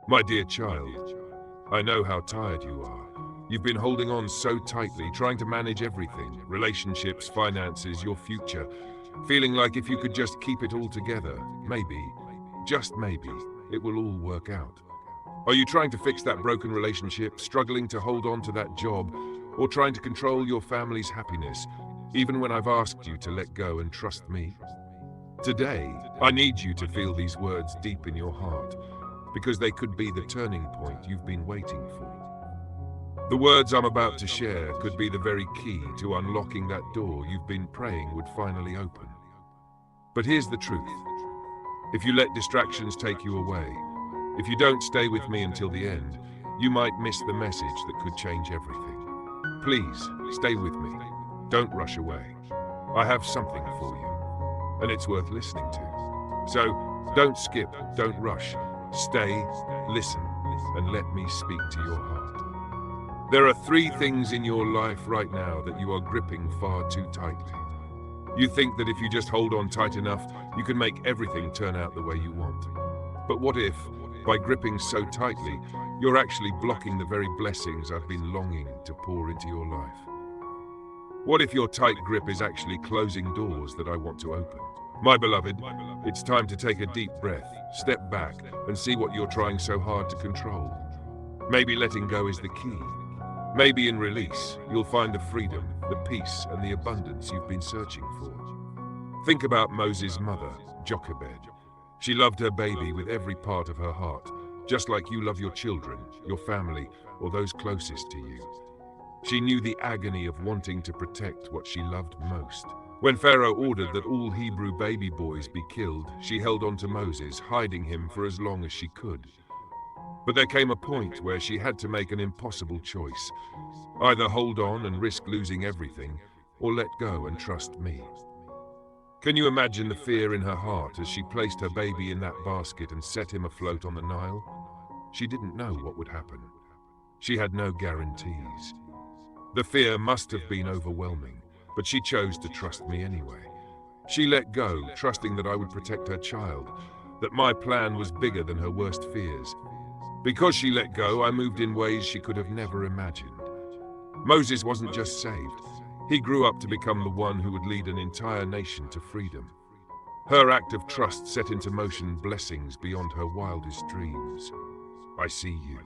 My dear child, I know how tired you are. You've been holding on so tightly, trying to manage everything, relationships, finances, your future, feeling like if you could just keep it all together, maybe, just maybe, it will all work out. Are you trying to fix that broken relationship, struggling to hold on to that job, or trying to control your family's happiness, even when I've asked you to let go and trust me? Today, I need you to feel these words deep in your heart, because they could be the turning point you've been waiting for. The words I'm about to share could be the very key to unlocking that door you've been praying would finally open. But here's the truth. If you let distractions take you away, if you don't stay with me until the end, you might miss the message that could change everything. Please, stay with me. Don't rush away. I have something for you, and it's worth listening to. So, don't skip, don't rush. Stay, listen, and let me speak to your heart. There are 3 things in your life right now that you are gripping far too tightly. You think that if you just hold on tight enough, you can make everything turn out the way you want. But what if, by gripping so tightly, you're actually blocking the very blessings I've been longing to pour into your life? What if your tight grip is actually closing doors that I want to open? My beloved, it's time to take a deep breath, step back, and see what you're trying so hard to control. Maybe letting go is the key. Maybe in release, you'll find the freedom, the peace, and the abundance you've been searching for. Think about Moses' mother, Jochebed. She loved her baby with every part of her heart, just like you love your children, your family, or those closest to you. She knew the agony of wanting to protect what she loved most. When Pharaoh ordered that all Hebrew baby boys be killed, she held on to Moses, hiding him for as long as she could. But there came a point where she had to make an impossible choice. Either hold on and risk losing everything, or let go and trust me. Can you imagine the fear in her heart as she placed her baby in that basket and set him afloat on the Nile? She didn't know what would happen. She had no guarantees. The fear must have been overwhelming, but she chose to trust me anyway. She let go, trusting that I would protect her child, that my plan was bigger than her worst fears. Because she let go, I moved in ways she could have never imagined. Moses wasn't just saved. He grew up to become the one who would lead an entire nation to freedom. Her act of trust set into motion blessings beyond her wildest dreams. I see you.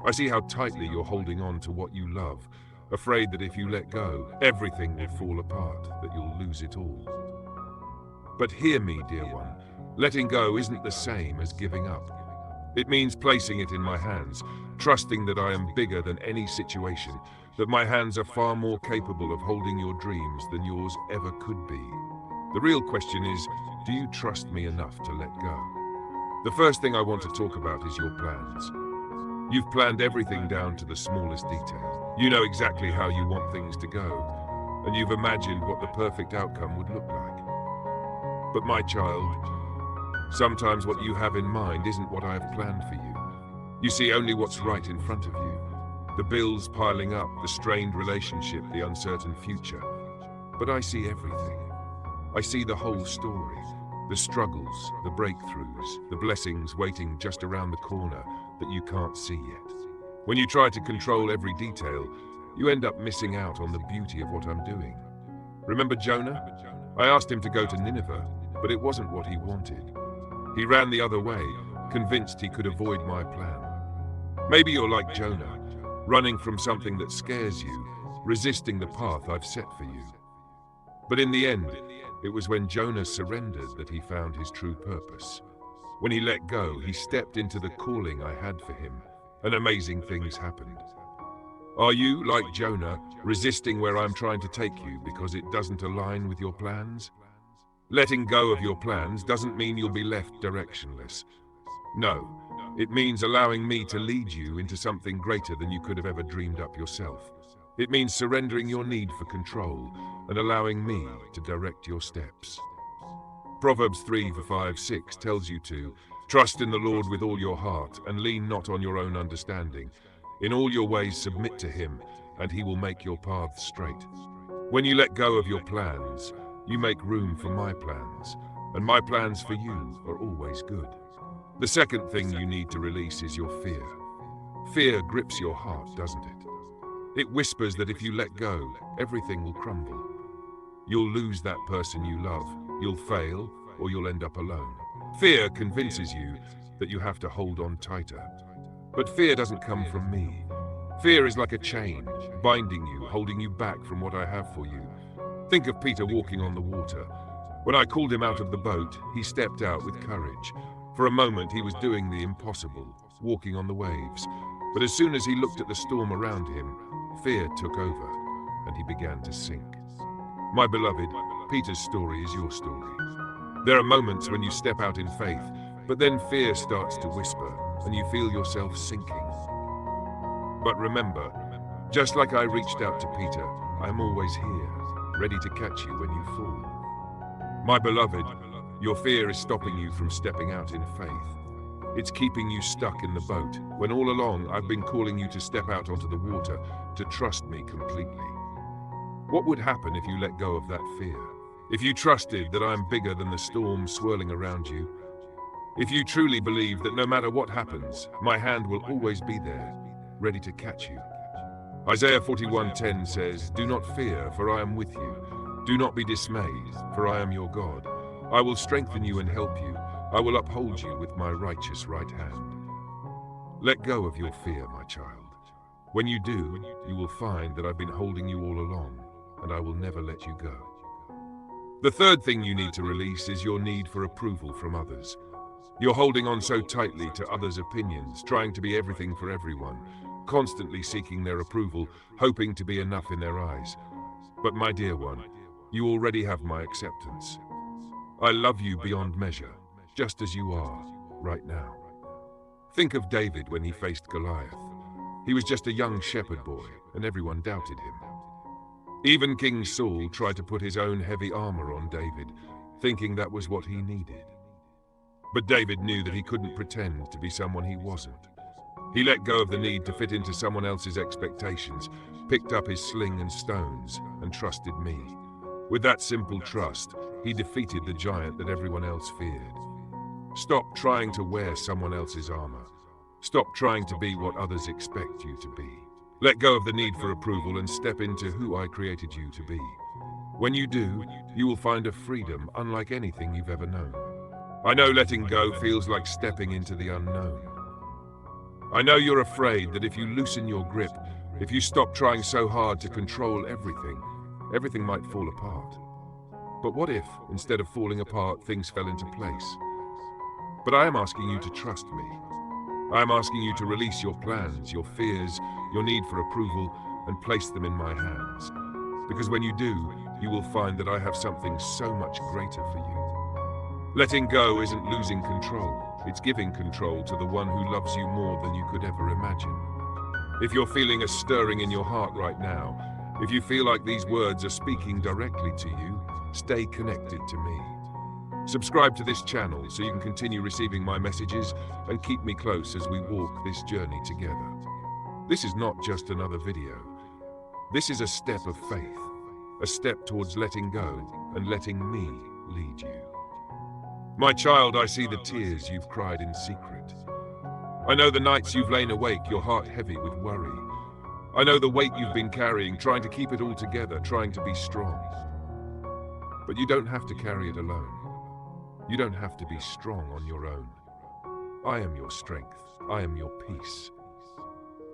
I see how tightly you're holding on to what you love, afraid that if you let go, everything will fall apart, that you'll lose it all. But hear me, dear one, letting go isn't the same as giving up. It means placing it in my hands, trusting that I am bigger than any situation, that my hands are far more capable of holding your dreams than yours ever could be. The real question is, do you trust me enough to let go? The first thing I want to talk about is your plans. You've planned everything down to the smallest detail. You know exactly how you want things to go, and you've imagined what the perfect outcome would look like. But my child, sometimes what you have in mind isn't what I have planned for you. You see only what's right in front of you. The bills piling up, the strained relationship, the uncertain future. But I see everything. I see the whole story. The struggles, the breakthroughs, the blessings waiting just around the corner that you can't see yet. When you try to control every detail, you end up missing out on the beauty of what I'm doing. Remember Jonah? I asked him to go to Nineveh, but it wasn't what he wanted. He ran the other way, convinced he could avoid my plan. Maybe you're like Jonah, running from something that scares you, resisting the path I've set for you. But in the end, it was when Jonah surrendered that he found his true purpose. When he let go, he stepped into the calling I had for him, and amazing things happened. Are you, like Jonah, resisting where I'm trying to take you because it doesn't align with your plans? Letting go of your plans doesn't mean you'll be left directionless. No, it means allowing me to lead you into something greater than you could have ever dreamed up yourself. It means surrendering your need for control and allowing me to direct your steps. Proverbs 3:5-6 tells you to trust in the Lord with all your heart and lean not on your own understanding. In all your ways submit to him, and he will make your paths straight. When you let go of your plans, you make room for my plans, and my plans for you are always good. The second thing you need to release is your fear. Fear grips your heart, doesn't it? It whispers that if you let go, everything will crumble. You'll lose that person you love, you'll fail, or you'll end up alone. Fear convinces you that you have to hold on tighter. But fear doesn't come from me. Fear is like a chain, binding you, holding you back from what I have for you. Think of Peter walking on the water. When I called him out of the boat, he stepped out with courage. For a moment, he was doing the impossible, walking on the waves. But as soon as he looked at the storm around him, fear took over, and he began to sink. My beloved, Peter's story is your story. There are moments when you step out in faith, but then fear starts to whisper, and you feel yourself sinking. But remember, just like I reached out to Peter, I'm always here, ready to catch you when you fall. My beloved, your fear is stopping you from stepping out in faith. It's keeping you stuck in the boat, when all along I've been calling you to step out onto the water, to trust me completely. What would happen if you let go of that fear? If you trusted that I'm bigger than the storm swirling around you? If you truly believe that no matter what happens, my hand will always be there, ready to catch you. Isaiah 41:10 says, "Do not fear, for I am with you. Do not be dismayed, for I am your God. I will strengthen you and help you. I will uphold you with my righteous right hand." Let go of your fear, my child. When you do, you will find that I've been holding you all along, and I will never let you go. The third thing you need to release is your need for approval from others. You're holding on so tightly to others' opinions, trying to be everything for everyone, constantly seeking their approval, hoping to be enough in their eyes. But my dear one, you already have my acceptance. I love you beyond measure, just as you are, right now. Think of David when he faced Goliath. He was just a young shepherd boy, and everyone doubted him. Even King Saul tried to put his own heavy armor on David, thinking that was what he needed. But David knew that he couldn't pretend to be someone he wasn't. He let go of the need to fit into someone else's expectations, picked up his sling and stones, and trusted me. With that simple trust, he defeated the giant that everyone else feared. Stop trying to wear someone else's armor. Stop trying to be what others expect you to be. Let go of the need for approval and step into who I created you to be. When you do, you will find a freedom unlike anything you've ever known. I know letting go feels like stepping into the unknown. I know you're afraid that if you loosen your grip, if you stop trying so hard to control everything might fall apart. But what if, instead of falling apart, things fell into place? But I am asking you to trust me. I am asking you to release your plans, your fears, your need for approval, and place them in my hands. Because when you do, you will find that I have something so much greater for you. Letting go isn't losing control. It's giving control to the one who loves you more than you could ever imagine. If you're feeling a stirring in your heart right now, if you feel like these words are speaking directly to you, stay connected to me. Subscribe to this channel so you can continue receiving my messages and keep me close as we walk this journey together. This is not just another video. This is a step of faith, a step towards letting go and letting me lead you. My child, I see the tears you've cried in secret. I know the nights you've lain awake, your heart heavy with worry. I know the weight you've been carrying, trying to keep it all together, trying to be strong. But you don't have to carry it alone. You don't have to be strong on your own. I am your strength. I am your peace.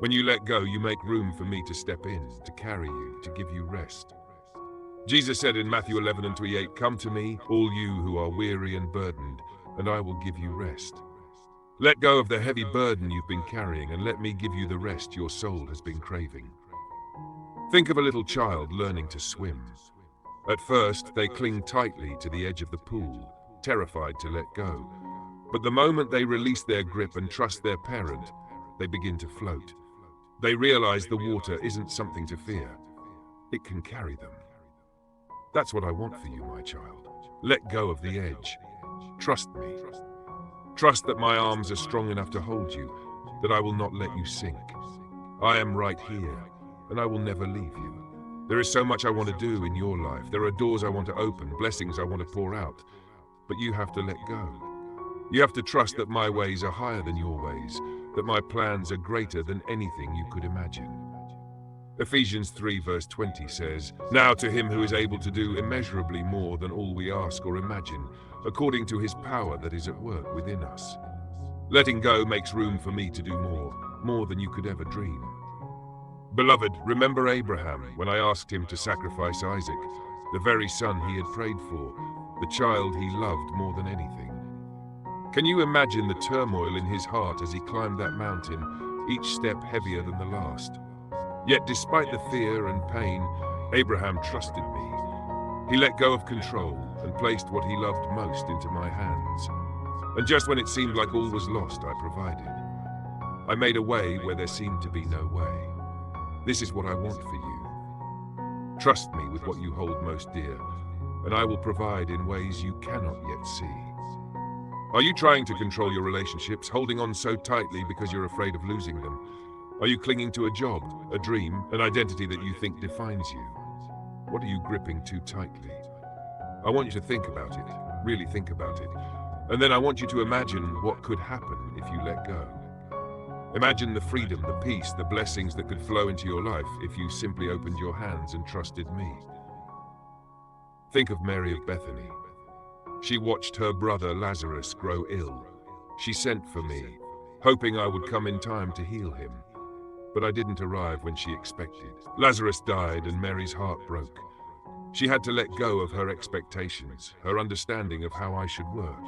When you let go, you make room for me to step in, to carry you, to give you rest. Jesus said in Matthew 11:28, "Come to me, all you who are weary and burdened, and I will give you rest." Let go of the heavy burden you've been carrying and let me give you the rest your soul has been craving. Think of a little child learning to swim. At first, they cling tightly to the edge of the pool, terrified to let go. But the moment they release their grip and trust their parent, they begin to float. They realize the water isn't something to fear. It can carry them. That's what I want for you, my child. Let go of the edge. Trust me. Trust that my arms are strong enough to hold you, that I will not let you sink. I am right here, and I will never leave you. There is so much I want to do in your life. There are doors I want to open, blessings I want to pour out. But you have to let go. You have to trust that my ways are higher than your ways, that my plans are greater than anything you could imagine. Ephesians 3 verse 20 says, "Now to him who is able to do immeasurably more than all we ask or imagine, according to his power that is at work within us." Letting go makes room for me to do more than you could ever dream. Beloved, remember Abraham when I asked him to sacrifice Isaac, the very son he had prayed for, the child he loved more than anything. Can you imagine the turmoil in his heart as he climbed that mountain, each step heavier than the last? Yet despite the fear and pain, Abraham trusted me. He let go of control and placed what he loved most into my hands. And just when it seemed like all was lost, I provided. I made a way where there seemed to be no way. This is what I want for you. Trust me with what you hold most dear, and I will provide in ways you cannot yet see. Are you trying to control your relationships, holding on so tightly because you're afraid of losing them? Are you clinging to a job, a dream, an identity that you think defines you? What are you gripping too tightly? I want you to think about it, really think about it. And then I want you to imagine what could happen if you let go. Imagine the freedom, the peace, the blessings that could flow into your life if you simply opened your hands and trusted me. Think of Mary of Bethany. She watched her brother Lazarus grow ill. She sent for me, hoping I would come in time to heal him. But I didn't arrive when she expected. Lazarus died and Mary's heart broke. She had to let go of her expectations, her understanding of how I should work.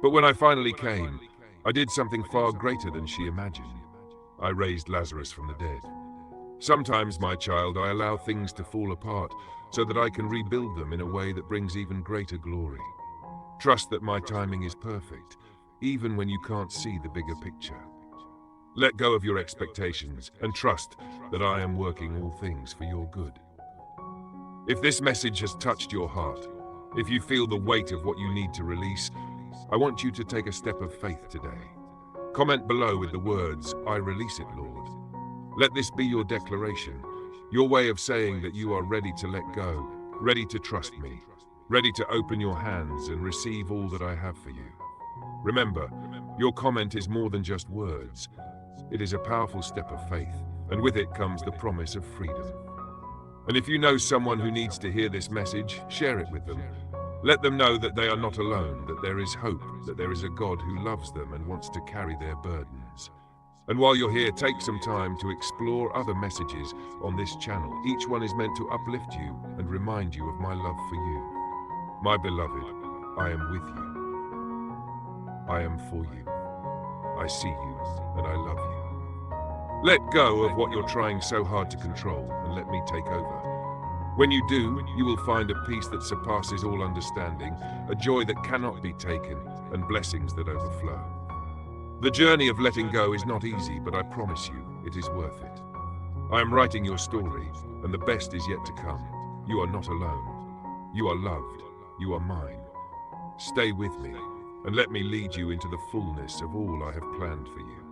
But when I finally came, I did something far greater than she imagined. I raised Lazarus from the dead. Sometimes, my child, I allow things to fall apart so that I can rebuild them in a way that brings even greater glory. Trust that my timing is perfect, even when you can't see the bigger picture. Let go of your expectations and trust that I am working all things for your good. If this message has touched your heart, if you feel the weight of what you need to release, I want you to take a step of faith today. Comment below with the words, "I release it, Lord." Let this be your declaration, your way of saying that you are ready to let go, ready to trust me, ready to open your hands and receive all that I have for you. Remember, your comment is more than just words. It is a powerful step of faith, and with it comes the promise of freedom. And if you know someone who needs to hear this message, share it with them. Let them know that they are not alone, that there is hope, that there is a God who loves them and wants to carry their burdens. And while you're here, take some time to explore other messages on this channel. Each one is meant to uplift you and remind you of my love for you. My beloved, I am with you. I am for you. I see you and I love you. Let go of what you're trying so hard to control and let me take over. When you do, you will find a peace that surpasses all understanding, a joy that cannot be taken, and blessings that overflow. The journey of letting go is not easy, but I promise you, it is worth it. I am writing your story, and the best is yet to come. You are not alone. You are loved. You are mine. Stay with me, and let me lead you into the fullness of all I have planned for you.